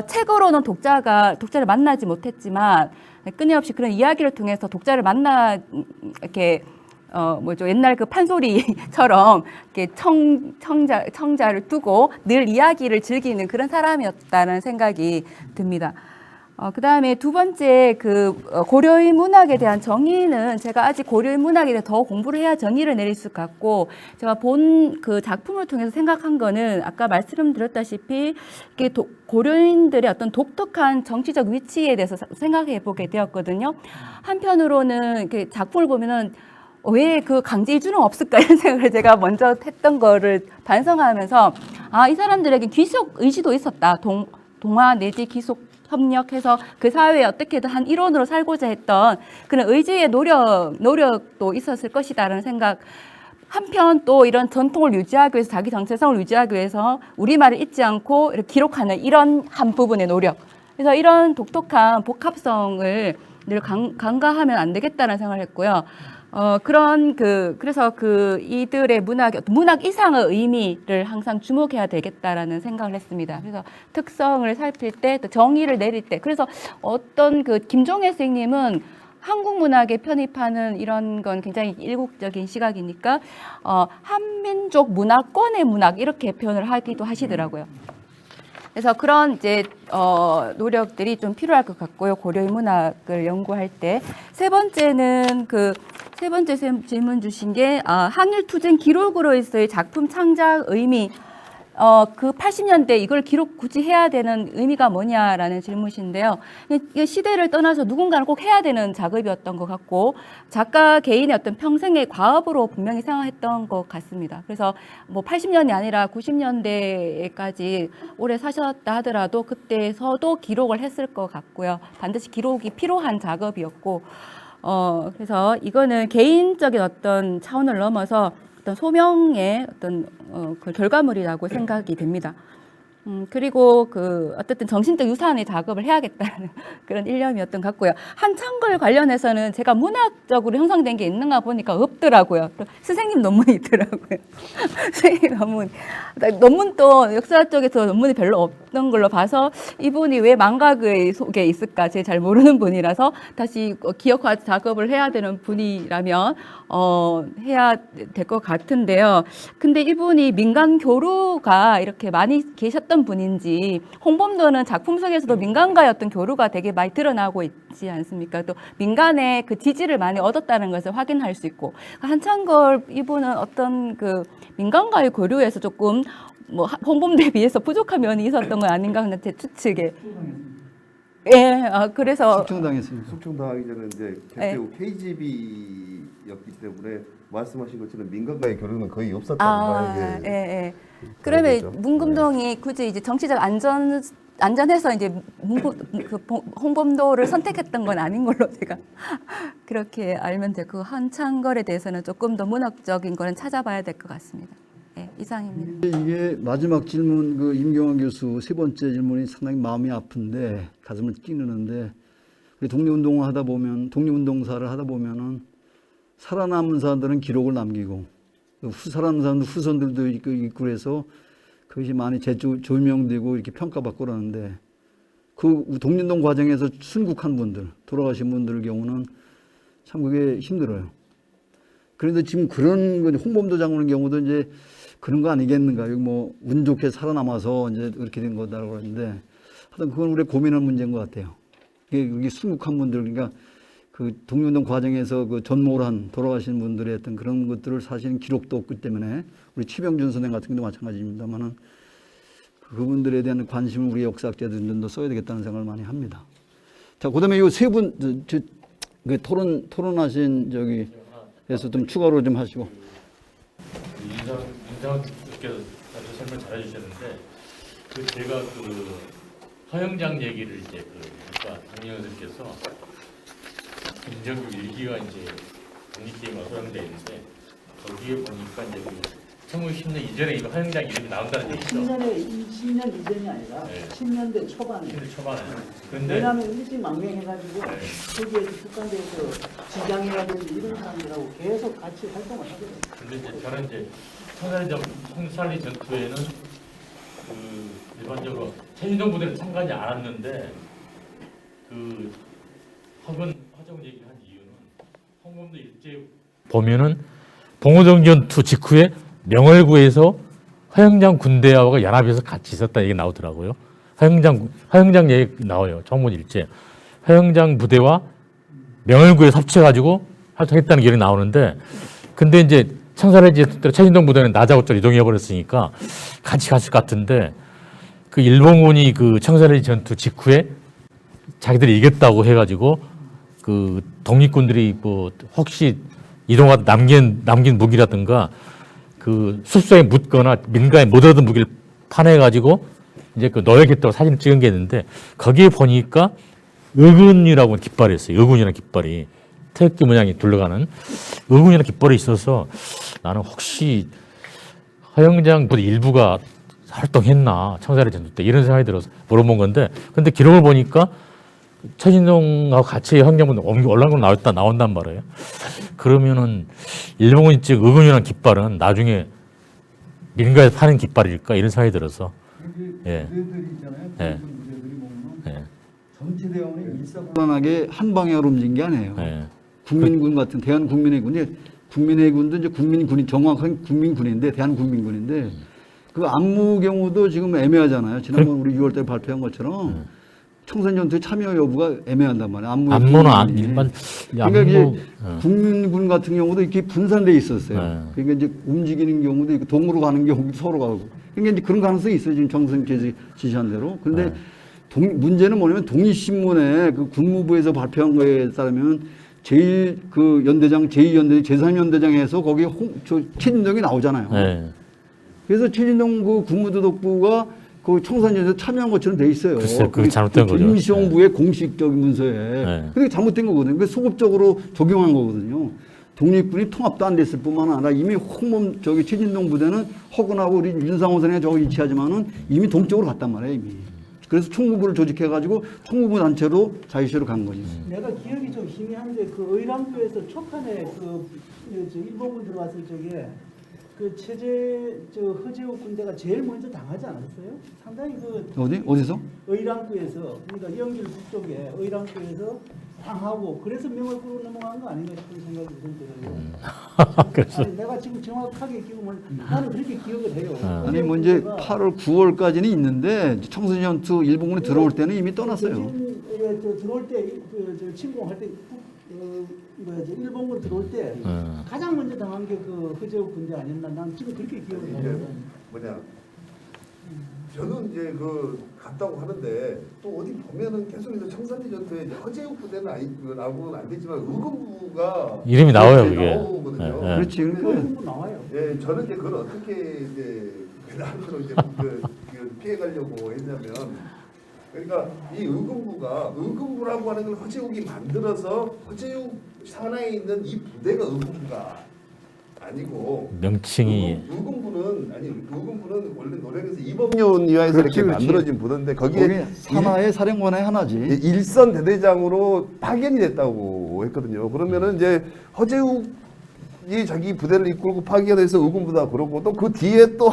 책으로는 독자를 만나지 못했지만 끊임없이 그런 이야기를 통해서 독자를 이렇게 옛날 그 판소리처럼 이렇게 청자를 두고 늘 이야기를 즐기는 그런 사람이었다는 생각이 듭니다. 그 다음에 두 번째 고려인 문학에 대한 정의는 제가 아직 고려인 문학에 대해 더 공부를 해야 정의를 내릴 수 같고, 제가 본 그 작품을 통해서 생각한 거는 아까 말씀드렸다시피 고려인들의 어떤 독특한 정치적 위치에 대해서 생각해 보게 되었거든요. 한편으로는 이렇게 작품을 보면은 왜 그 강제 이주는 없을까 이런 생각을 제가 먼저 했던 거를 반성하면서 이 사람들에게 귀속 의지도 있었다. 동화 내지 귀속 협력해서 그 사회에 어떻게든 한 일원으로 살고자 했던 그런 의지의 노력도 있었을 것이다라는 생각. 한편 또 이런 전통을 유지하기 위해서 자기 정체성을 유지하기 위해서 우리말을 잊지 않고 이렇게 기록하는 이런 한 부분의 노력. 그래서 이런 독특한 복합성을 늘 간과하면 안 되겠다는 생각을 했고요. 그래서 이들의 문학 이상의 의미를 항상 주목해야 되겠다라는 생각을 했습니다. 그래서 특성을 살필 때, 또 정의를 내릴 때, 그래서 김종혜 선생님은 한국 문학에 편입하는 이런 건 굉장히 일국적인 시각이니까, 한민족 문화권의 문학, 이렇게 표현을 하기도 하시더라고요. 그래서 그런 노력들이 좀 필요할 것 같고요. 고려인 문학을 연구할 때. 세 번째 질문 주신 게 항일투쟁 기록으로서의 작품 창작 의미. 그 80년대 이걸 기록 굳이 해야 되는 의미가 뭐냐라는 질문이신데요. 이게 시대를 떠나서 누군가는 꼭 해야 되는 작업이었던 것 같고, 작가 개인의 어떤 평생의 과업으로 분명히 생각했던 것 같습니다. 그래서 80년이 아니라 90년대까지 오래 사셨다 하더라도 그때서도 기록을 했을 것 같고요. 반드시 기록이 필요한 작업이었고, 그래서 이거는 개인적인 어떤 차원을 넘어서 어떤 소명의 어떤 그 결과물이라고 생각이 됩니다. 그리고 어쨌든 정신적 유산의 작업을 해야겠다는 그런 일념이었던 것 같고요. 한창걸 관련해서는 제가 문학적으로 형성된 게 있는가 보니까 없더라고요. 선생님 논문이 있더라고요. 선생님 논문도 역사 쪽에서 논문이 별로 없던 걸로 봐서 이분이 왜 망각의 속에 있을까 제가 잘 모르는 분이라서 다시 기억화 작업을 해야 되는 분이라면 해야 될 것 같은데요. 근데 이분이 민간 교류가 이렇게 많이 계셨던 분인지, 홍범도는 작품 속에서도 민간과의 어떤 교류가 되게 많이 드러나고 있지 않습니까? 또 민간의 그 지지를 많이 얻었다는 것을 확인할 수 있고, 한창걸 이분은 어떤 민간과의 교류에서 조금 홍범도에 비해서 부족한 면이 있었던 건 아닌가 하는 제 추측에. 예, 그래서 숙청당했습니다. 숙청당하기 전에 이제 개표 KGB였기 때문에 말씀하신 것처럼 민간과의 교류는 거의 없었다. 예. 그러면 문금동이 굳이 이제 정치적 안전해서 이제 홍범도를 선택했던 건 아닌 걸로 제가 그렇게 알면 되고, 한창걸에 대해서는 조금 더 문학적인 거는 찾아봐야 될 것 같습니다. 네, 이상입니다. 이게 마지막 질문, 임경환 교수 세 번째 질문이 상당히 마음이 아픈데 가슴을 찌르는데, 우리 독립운동사를 하다 보면은 살아남은 사람들은 기록을 남기고, 살아남은 사람들 후손들도 있고 그래서 그것이 많이 조명되고 이렇게 평가받고 그러는데, 그 독립운동 과정에서 순국한 분들, 돌아가신 분들 경우는 참 그게 힘들어요. 그런데 지금 그런 건 홍범도 장군의 경우도 이제 그런 거 아니겠는가? 운 좋게 살아남아서 이제 그렇게 된 거다라고 그러는데, 하여튼 그건 우리 고민할 문제인 것 같아요. 이게 순국한 분들, 그러니까 그 독립운동 과정에서 전모를 한 돌아가신 분들의 어떤 그런 것들을 사실은 기록도 없기 때문에, 우리 최병준 선생 같은 경우도 마찬가지입니다만은 그분들에 대한 관심을 우리 역사학자들은 좀 더 써야 되겠다는 생각을 많이 합니다. 자, 그다음에 이 세 분 토론하신 에서 좀 추가로 좀 하시고. 인상께서 아주 설명 잘해주셨는데, 제가 허영장 얘기를 이제 아까 당연님께서 김정규 일기가 이제 독립기획만 소양되어 있는데, 거기에 보니까 이제 1910년 이전에 이거 허영장 이름이 나온다는 얘기죠. 10년 이전이 아니라 네. 10년대 초반에. 10년 초반에. 근데 왜냐하면 일찍 망명해가지고 네. 거기에서 북한대에서 지장이라든지 이런 사람들하고 계속 같이 활동을 하거든요. 근데 이제 저는 이제 청산리 전투에는 그 일반적으로 최진동 부대는 참가하지 않았는데 그 화정 얘기를 한 이유는 홍범도 일제 보면은 봉오동 전투 직후에 명월구에서 허영장 군대하고 연합해서 같이 있었다 얘기 나오더라고요. 허영장 얘기 나와요. 정문 일제. 허영장 부대와 명월구에 합쳐가지고 활동했다는 얘기 나오는데, 근데 이제 청산리 전투 때 최진동 부대는 낮하고 좀 이동해 버렸으니까 같이 갔을 것 같은데, 그 일본군이 그 청산리 전투 직후에 자기들이 이겼다고 해가지고 그 독립군들이 뭐 혹시 이동하다 남긴 무기라든가 그 숲속에 묻거나 민가에 못 얻은 무기를 파내가지고 이제 그 넣어야겠다고 사진을 찍은 게 있는데, 거기에 보니까 의군이라고 깃발이 있어요. 의군이라는 깃발이 태극기 모양이 둘러가는 의군이라는 깃발이 있어서 나는 혹시 허영장 부대 일부가 활동했나 청산리 전투 때 이런 생각이 들어서 물어본 건데, 근데 기록을 보니까 최진동하고 같이 허영장군 올라간 거 나온단 말이에요. 그러면은 일본군 측 의군이라는 깃발은 나중에 민가에 파는 깃발일까 이런 생각이 들어서. 예. 부대들이 있잖아요. 예. 부대들이 보면 예. 전체 대원이 일사불란하게 한 방향으로 움직인 게 아니에요. 예. 국민군 같은 대한국민의군이 국민의군도 이제 국민군이 정확한 국민군인데 대한국민군인데 그 안무 경우도 지금 애매하잖아요. 지난번 우리 6월달에 발표한 것처럼 청산전투에 참여 여부가 애매한단 말이에요. 안무는 일반 그러니까 이제 국민군 같은 경우도 이렇게 분산돼 있었어요. 그러니까 이제 움직이는 경우도 있고 동으로 가는 경우도 서로 가고. 그러니까 이제 그런 가능성이 있어요. 지금 정선께서 지시한 대로. 그런데 문제는 뭐냐면 독립신문에 그 군무부에서 발표한 거에 따르면 제일 그 연대장, 제2연대장, 제3연대장에서 거기에 최진동이 나오잖아요. 예. 그래서 최진동 그 국무도덕부가 그 청산전에서 참여한 것처럼 돼 있어요. 글쎄요, 그게 잘못된 거죠. 임시정부의 공식적인 문서에. 네. 그게 잘못된 거거든요. 그게 소급적으로 적용한 거거든요. 독립군이 통합도 안 됐을 뿐만 아니라 이미 최진동 부대는 허근하고 우리 윤상호 선생이 저기 위치하지만은 이미 동쪽으로 갔단 말이에요, 이미. 그래서 총무부를 조직해가지고 총무부 단체로 자유시로 간 거죠. 내가 기억이 좀 희미한데 그 의랑구에서 초판에 일본군 들어왔을 적에 그 허재욱 군대가 제일 먼저 당하지 않았어요? 상당히 어디서? 의랑구에서, 그러니까 연길 북쪽에 의랑구에서 당하고 그래서 명월구로 넘어간 거 아닌가 싶은 생각이 들어요. 아니, 내가 지금 정확하게 기억을 나는 그렇게 기억을 해요. 아니 뭐 이제 8월, 9월까지는 있는데 청산전투 일본군이 들어올 때는 이미 떠났어요. 들어올 때 침공할 때 일본군 들어올 때 가장 먼저 당한 게 그 허재욱 군대 아니었나? 난 지금 그렇게 기억을 해요. 뭐냐? 저는 이제 그 갔다고 하는데 또 어디 보면은 계속해서 청산리 전투에 이제 허재욱 부대는 나오고는 안 되지만 의군부가 이름이 나와요, 그게. 나오거든요. 예, 예. 그렇지. 그러니까 의군부 나와요. 예, 저는 이제 그걸 어떻게 이제 나름대로 이제 피해 가려고 했냐면, 그러니까 이 의군부라고 하는 걸 허재욱이 만들어서 허재욱 산하에 있는 이 부대가 의군부가 아니고 명칭이 의군부는 원래 노력에서 이범윤 이하에서 그렇지, 이렇게 그렇지. 만들어진 부대인데 거기 거기에 산하의 사령관의 하나지. 일선 대대장으로 파견이 됐다고 했거든요. 그러면은 이제 허재욱이 자기 부대를 이끌고 파견해서 의군부다 그러고 또 그 뒤에 또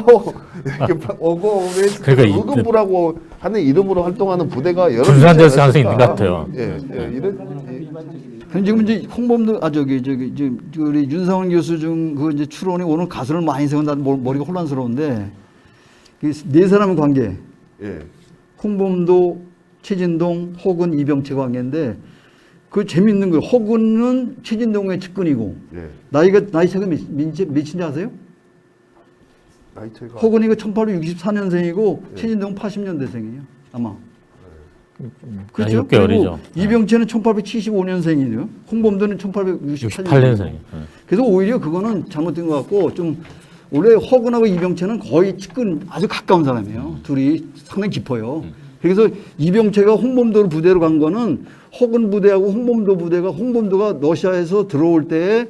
이렇게 오고 그러니까 의군부라고 하는 이름으로 활동하는 부대가 여러 분산될 가능성이 있는 것 같아요. 그럼 지금 이제 홍범도 지금 우리 윤상원 교수 중 그 이제 추론이 오늘 가설을 많이 세운다. 머리가 혼란스러운데 네 사람의 관계. 예. 홍범도, 최진동, 허근, 이병채 관계인데 그 재밌는 거예요. 허근은 최진동의 측근이고 예. 나이 차가 몇인지 아세요? 나이 차이가 허근이가 1864년생이고 최진동은 80년대생이에요. 아마. 그렇죠? 6개 어리죠. 이병채는 1875년생이에요. 홍범도는 1868년생. 그래서 오히려 그거는 잘못된 것 같고 좀 원래 허근하고 이병채는 거의 측근 아주 가까운 사람이에요. 둘이 상당히 깊어요. 그래서 이병채가 홍범도 부대로 간 거는 허근 부대하고 홍범도 부대가 홍범도가 러시아에서 들어올 때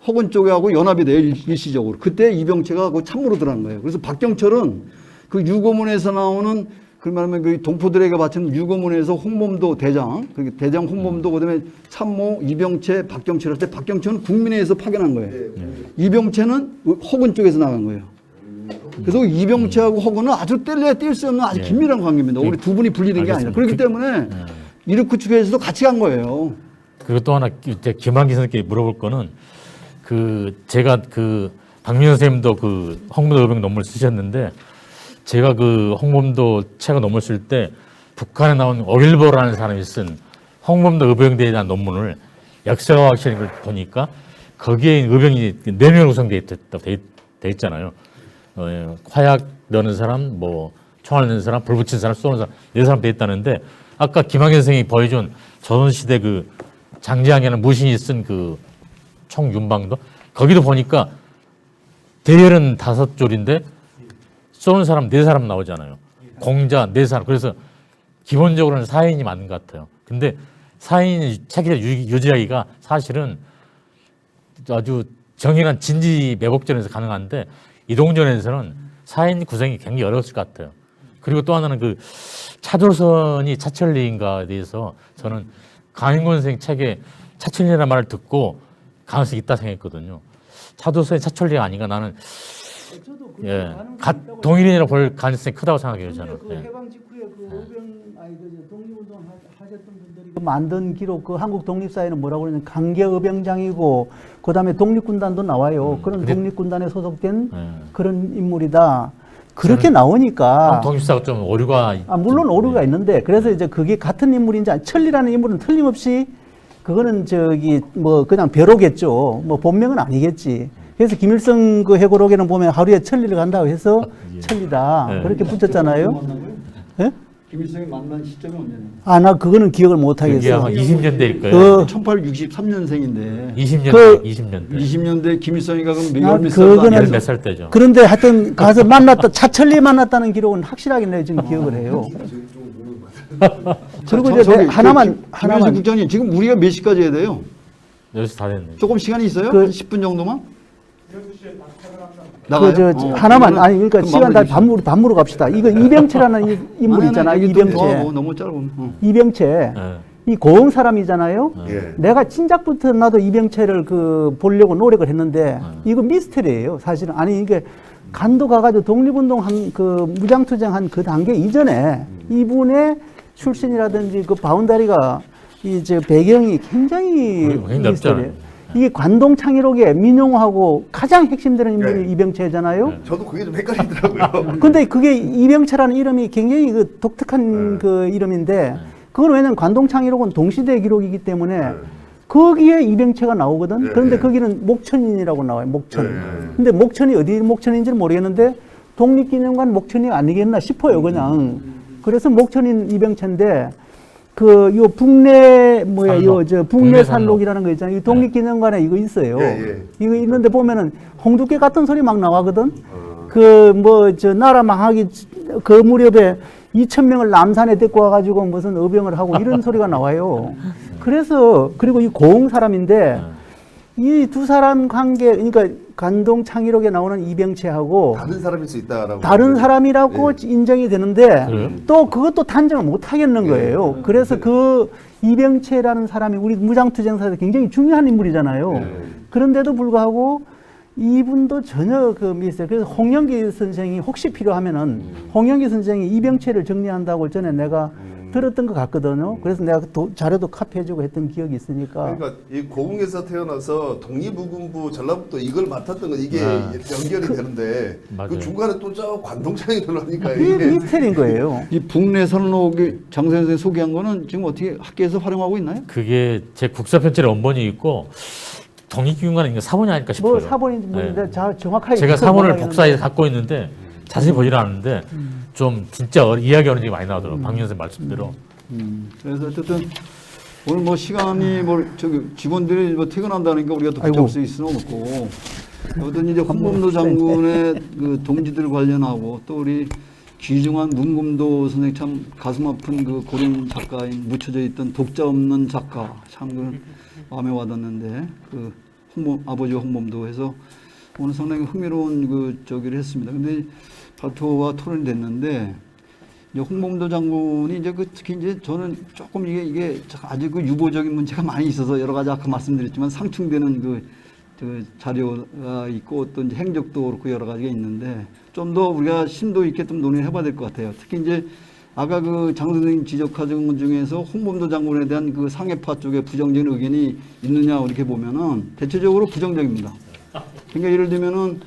허근 쪽하고 연합이 돼요, 일시적으로. 그때 이병채가 그 참모로 들어간 거예요. 그래서 박경철은 그 유고문에서 나오는 그 말하면 그 동포들에게 바치는 유고문에서 홍범도 대장, 그 대장 홍범도 그다음에 참모 이병채, 박경철 할 때 박경철은 국민회에서 파견한 거예요. 이병채는 허근 쪽에서 나간 거예요. 그래서 이병채하고 허근은 아주 뗄래야 뗄 수 없는 아주 긴밀한 관계입니다. 우리 두 분이 분리된 게 아니라. 그렇기 때문에 이륙구 측에서도 같이 간 거예요. 그리고 또 하나 김한기 선생님께 물어볼 거는 제가 박민선 선생님도 홍범도 의병 논문을 쓰셨는데 제가 홍범도 책을 논문을 쓸 때 북한에 나온 어릴보라는 사람이 쓴 홍범도 의병대에 대한 논문을 역사과학 시간을 보니까 거기에 의병이 4명 구성되어 있잖아요. 화약 넣는 사람, 총알 넣는 사람, 불 붙인 사람, 쏘는 사람 4사람 되어 있다는데 아까 김학의 선생님이 보여준 조선시대 장지항에는 무신이 쓴 총 윤방도 거기도 보니까 대열은 5줄인데 쏘는 사람 4사람 나오잖아요. 공자 4사람. 그래서 기본적으로는 4인이 맞는 것 같아요. 근데 4인 체계를 유지하기가 사실은 아주 정연한 진지 매복전에서 가능한데 이동전에서는 4인 구성이 굉장히 어려웠을 것 같아요. 그리고 또 하나는 차조선이 차천리인가에 대해서 저는 강인권 선생 책에 차천리라는 말을 듣고 가능성이 있다 생각했거든요. 차조선이 차천리가 아닌가 나는 동일인이라고 볼 가능성이 크다고 생각해요. 저는. 해방 직후에 독립운동 하셨던 분들이 만든 기록 한국 독립사에는 뭐라고 그러냐면 강계의병장이고 그다음에 독립군단도 나와요. 그런 독립군단에 소속된 그런 인물이다. 그렇게 나오니까 독립사가 좀 오류가 물론 오류가 있는데 그래서 이제 그게 같은 인물인지 천리라는 인물은 틀림없이 그거는 그냥 배로겠죠. 본명은 아니겠지. 그래서 김일성 회고록에는 보면 하루에 천리를 간다고 해서 천리다. 그렇게 붙였잖아요. 예? 김일성이 만난 시점이 언제냐? 나 그거는 기억을 못 그게 하겠어. 아마 20년대일 거예요. 1863년생인데 20년대. 20년대 김일성이가 그럼 그거는 몇 살 때죠. 그런데 하여튼 가서 차천리 만났다는 기록은 확실하게 내가 지금 기억을 해요. 그리고 이제 하나만 국장님 지금 우리가 몇 시까지 해야 돼요? 10시 다 됐네. 조금 시간이 있어요? 한 10분 정도만? 하나만 그러니까 시간 다 반무로 갑시다. 이거 이병채라는 인물 있잖아. 이병채. 너무 짧아. 이병채. 이 고흥 사람이잖아요. 내가 친작부터 나도 이병채를 보려고 노력을 했는데 이거 미스터리예요. 사실은 이게 간도 가가지고 독립운동 무장투쟁한 그 단계 이전에 이분의 출신이라든지 바운다리가 배경이 굉장히 미스터리예요. 이게 관동창의록에 민용하고 가장 핵심되는 인물이 이병채잖아요. 저도 그게 좀 헷갈리더라고요. 근데 그게 이병채라는 이름이 굉장히 독특한 이름인데 그건 왜냐면 관동창의록은 동시대 기록이기 때문에 거기에 이병채가 나오거든. 그런데 거기는 목천인이라고 나와요. 목천. 근데 목천이 어디 목천인지는 모르겠는데 독립기념관 목천이 아니겠나 싶어요. 그냥. 그래서 목천인 이병채인데 요 북내 북내 산록이라는 거 있잖아요. 이 독립기념관에 이거 있어요. 이거 있는데 보면은 홍두깨 같은 소리 막 나가거든. 나라 망하기 그 무렵에 2,000명을 남산에 데리고 와가지고 무슨 의병을 하고 이런 소리가 나와요. 그래서 그리고 이 고흥 사람인데 이 두 사람 관계 그러니까 관동창의록에 나오는 이병채하고 다른 사람일 수 있다라고. 다른 사람이라고 인정이 되는데 또 그것도 단정을 못 하겠는 거예요. 그래서 이병채라는 사람이 우리 무장투쟁사에서 굉장히 중요한 인물이잖아요. 그런데도 불구하고 이분도 전혀 미스요. 그래서 홍영기 선생이 혹시 필요하면은 홍영기 선생이 이병채를 정리한다고 전에 내가 들었던 것 같거든요. 그래서 내가 자료도 카피해주고 했던 기억이 있으니까. 그러니까 이 고흥에서 태어나서 독립무군부 전라북도 이걸 맡았던 건 이게 연결이 되는데 그 중간에 또 저 관동창이 들어가니까 이게 미스터리인 거예요. 이 북내 선록이 장 선생이 소개한 거는 지금 어떻게 학계에서 활용하고 있나요? 그게 제 국사편찬의 원본이 있고 독립기념관은 사본이 아닐까 싶어요. 사본인지 모르는데 정확하게 제가 사본을 복사해서 갖고 있는데 자세히 보지는 않았는데 좀 진짜 이야기 어려운 게 많이 나오더라고요. 박 선생 말씀대로. 그래서 어쨌든 오늘 시간이 직원들이 퇴근한다니까 우리가 또 붙잡을 수 있을 수는 없고 어떤 이제 홍범도 장군의 동지들 관련하고 또 우리 귀중한 문금도 선생 참 가슴 아픈 고령 작가인 묻혀져 있던 독자 없는 작가 참 마음에 와닿는데 아버지와 홍범도 해서 오늘 상당히 흥미로운 그 저기를 했습니다. 근데 발표와 토론이 됐는데 이제 홍범도 장군이 이제 그 특히 이제 저는 조금 이게 아주 그 유보적인 문제가 많이 있어서 여러 가지 아까 말씀드렸지만 상충되는 그 자료가 있고 어떤 이제 행적도 그렇고 여러 가지가 있는데 좀 더 우리가 심도 있게 좀 논의를 해봐야 될 것 같아요. 특히 이제 아까 그 장 선생님 지적하신 것 중에서 홍범도 장군에 대한 그 상해파 쪽에 부정적인 의견이 있느냐 이렇게 보면은 대체적으로 부정적입니다. 그러니까 예를 들면은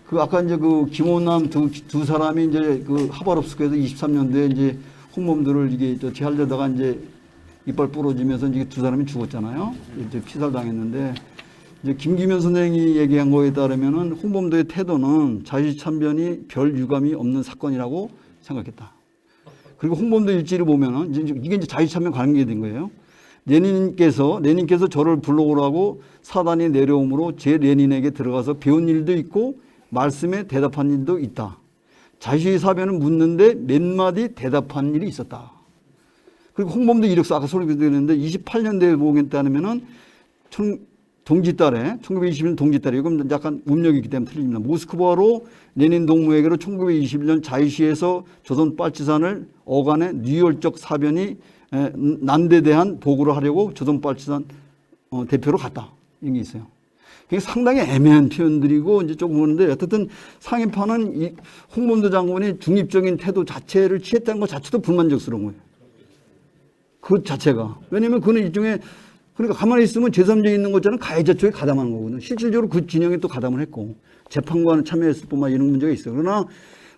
그 아까 이제 그 김호남 두 사람이 이제 그 하바롭스크에서 23년도에 이제 홍범도를 이게 저 제하려다가 이제 이빨 부러지면서 이제 두 사람이 죽었잖아요. 이제 피살당했는데 이제 김기면 선생이 얘기한 거에 따르면은 홍범도의 태도는 자유참변이 별 유감이 없는 사건이라고 생각했다. 그리고 홍범도 일지를 보면은 이게 이제 자유참변 관계된 거예요. 레닌께서 저를 불러오라고 사단이 내려오므로 제 레닌에게 들어가서 배운 일도 있고 말씀에 대답한 일도 있다. 자유의 사변을 묻는데 몇 마디 대답한 일이 있었다. 그리고 홍범도 이력서 아까 소리 드렸는데 28년대에 보겠다면은 동짓달에 1921년 동짓달에 이건 약간 음력이 있기 때문에 틀립니다. 모스크바로 레닌 동무에게로 1921년 자유시에서 조선 빨치산을 어간의 뉴열적 사변이 난데 대한 보고를 하려고 조선 빨치산 대표로 갔다. 이런 게 있어요. 그게 상당히 애매한 표현들이고 이제 조금 그런데 어쨌든 상해파는 이 홍범도 장군이 중립적인 태도 자체를 취했다는 것 자체도 불만족스러운 거예요. 그 자체가. 왜냐면 그는 일종의 그러니까 가만히 있으면 제3자에 있는 것처럼 가해자 쪽에 가담하는 거거든요. 실질적으로 그 진영에 또 가담을 했고 재판관은 참여했을 뿐만 이런 문제가 있어요. 그러나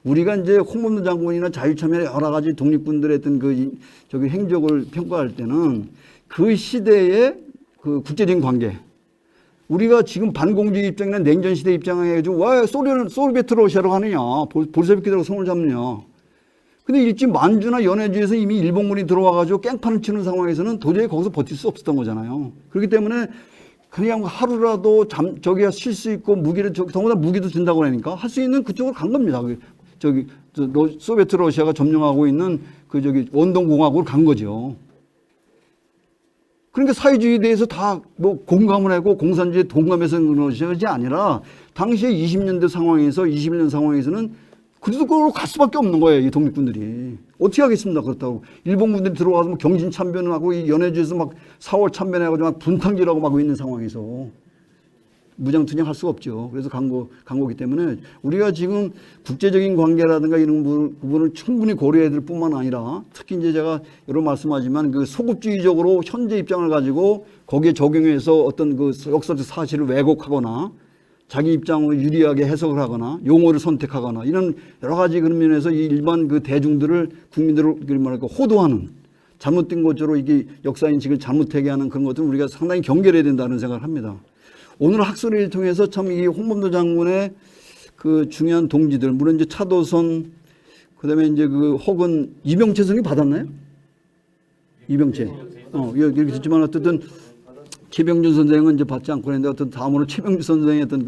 우리가 이제 홍범도 장군이나 자유참여의 여러 가지 독립군들의 어떤 그 저기 행적을 평가할 때는 그 시대의 그 국제적인 관계 우리가 지금 반공주의 입장이나 냉전 시대 입장에 가지고 왜 소비에트 러시아로 가느냐 볼셰비키들하고 손을 잡느냐. 근데 일찍 만주나 연해주에서 이미 일본군이 들어와가지고 깽판을 치는 상황에서는 도저히 거기서 버틸 수 없었던 거잖아요. 그렇기 때문에 그냥 하루라도 저기가 쉴 수 있고 무기를 더구나 무기도 준다고 하니까 할 수 있는 그쪽으로 간 겁니다. 소비에트 러시아가 점령하고 있는 그 원동공화국으로 간 거죠. 그러니까 사회주의에 대해서 다 뭐 공감을 하고 공산주의에 동감해서 그런 것이 아니라 당시에 20년대 상황에서 21년 상황에서는 그래도 그걸로 갈 수밖에 없는 거예요. 이 독립군들이. 어떻게 하겠습니까? 그렇다고. 일본군들이 들어와서 뭐 경진 참변을 하고 이 연해주에서 막 4월 참변해가지고 막 분탕질하고 막 있는 상황에서 무장투쟁할 수가 없죠. 그래서 간 거기 때문에 우리가 지금 국제적인 관계라든가 이런 부분을 충분히 고려해야 될 뿐만 아니라 특히 이제 제가 여러 말씀하지만 그 소급주의적으로 현재 입장을 가지고 거기에 적용해서 어떤 그 역사적 사실을 왜곡하거나 자기 입장으로 유리하게 해석을 하거나 용어를 선택하거나 이런 여러 가지 그런 면에서 이 일반 그 대중들을 국민들을 뭐랄까 호도하는 잘못된 것으로 이게 역사인식을 잘못하게 하는 그런 것들은 우리가 상당히 경계해야 된다는 생각을 합니다. 오늘 학술을 통해서 참 이 홍범도 장군의 그 중요한 동지들 물론 이제 차도선 그다음에 이제 그 혹은 이병채 선생이 받았나요? 이병채. 이렇게 됐지만 어쨌든 최병준 선생은 이제 받지 않고 했는데 어떤 다음으로 최병준 선생의 어떤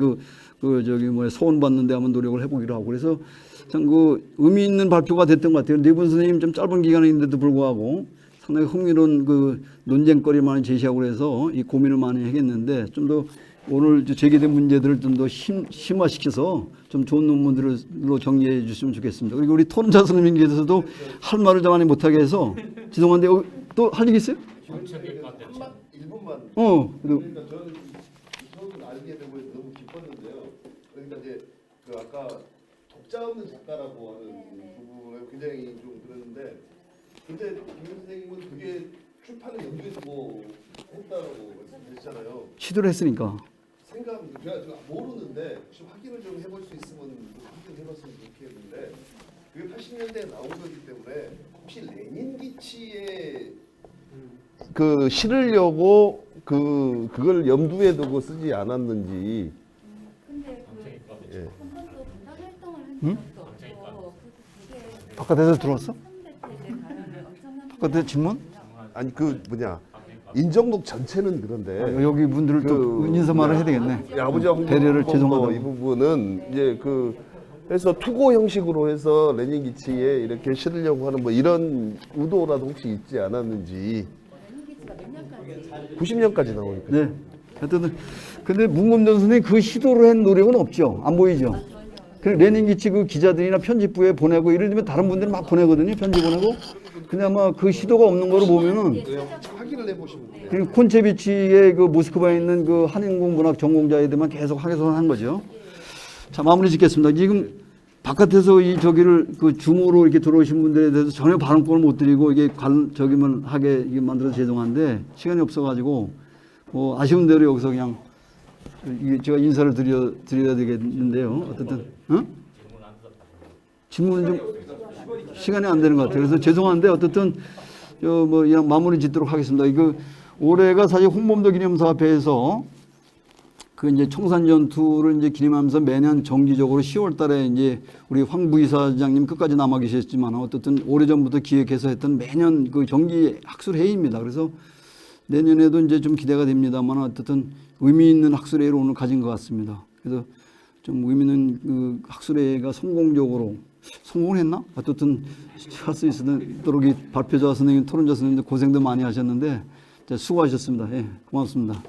소원 받는데 한번 노력을 해보기로 하고 그래서 참 그 의미 있는 발표가 됐던 것 같아요. 네 분 선생님 좀 짧은 기간인데도 불구하고 상당히 흥미로운 그 논쟁거리 많이 제시하고 그래서 이 고민을 많이 하겠는데 좀 더 오늘 제기된 문제들을 좀 더 심화시켜서 좀 좋은 논문들로 정리해 주시면 좋겠습니다. 그리고 우리 토론자 선생님께서도 할 말을 좀 많이 못하게 해서 죄송한데 또 할 얘기 있어요? 1분만. 그래도 그러니까 저는 처음 알게 되고 너무 기뻤는데요. 그러니까 이제 그 아까 독자 없는 작가라고 하는 부분을 굉장히 좀 그랬는데, 근데 김 선생님은 그게 출판을 염두에 두고 했다고 말씀하셨잖아요. 시도를 했으니까. 제가 모르는데 혹시 확인을 좀 해볼 수 있으면 확인해봤으면 좋겠는데 그게 80년대에 나온 거기 때문에 혹시 레닌 기치에 그 실으려고 그걸 염두에 두고 쓰지 않았는지. 근데 예. 한 번도 분단 활동을 한 적도 없고 그게 바깥에서 들어왔어? 300대 이제 가면은 엄청난 바깥에 질문? 아니 인정록 전체는 그런데 여기 분들을 또 인사말을 해야 되겠네. 아버지와 배려를 죄송하다고. 이 부분은 이제 해서 투고 형식으로 해서 레닌 기치에 이렇게 실으려고 하는 뭐 이런 의도라도 혹시 있지 않았는지. 90년까지 나오니까. 네. 하여튼 근데 문검전 선생님 그 시도를 한 노력은 없죠. 안 보이죠. 그냥 레닌 기치 그 기자들이나 편집부에 보내고 예를 들면 다른 분들은 막 보내거든요. 편지 보내고. 근데 아마 그 시도가 없는 거로 보면은 확인을 해보시면 돼요. 그냥 콘체비치의 그 모스크바에 있는 그 한인공문학 전공자애들만 계속 하게선 거죠. 자, 마무리 짓겠습니다. 지금 바깥에서 이 저기를 그 줌으로 이렇게 들어오신 분들에 대해서 전혀 발언권을 못 드리고 이게 저기만 하게 이게 만들어서 죄송한데 시간이 없어가지고 뭐 아쉬운 대로 여기서 그냥 이게 제가 인사를 드려야 되겠는데요. 어쨌든 질문은 좀 시간이 안 되는 것 같아요. 그래서 죄송한데 어쨌든 뭐 그냥 마무리 짓도록 하겠습니다. 이거 올해가 사실 홍범도 기념사업회에서 그 이제 청산 전투를 이제 기념하면서 매년 정기적으로 10월 달에 이제 우리 황 부이사장님 끝까지 남아 계셨지만 어쨌든 오래전부터 기획해서 했던 매년 그 정기 학술회의입니다. 그래서 내년에도 이제 좀 기대가 됩니다만 어쨌든 의미 있는 학술회의를 오늘 가진 것 같습니다. 그래서 좀 의미 있는 그 학술회의가 성공적으로 성공을 했나? 어쨌든 할 수 있도록 이 발표자 선생님, 토론자 선생님들 고생도 많이 하셨는데 수고하셨습니다. 예, 고맙습니다.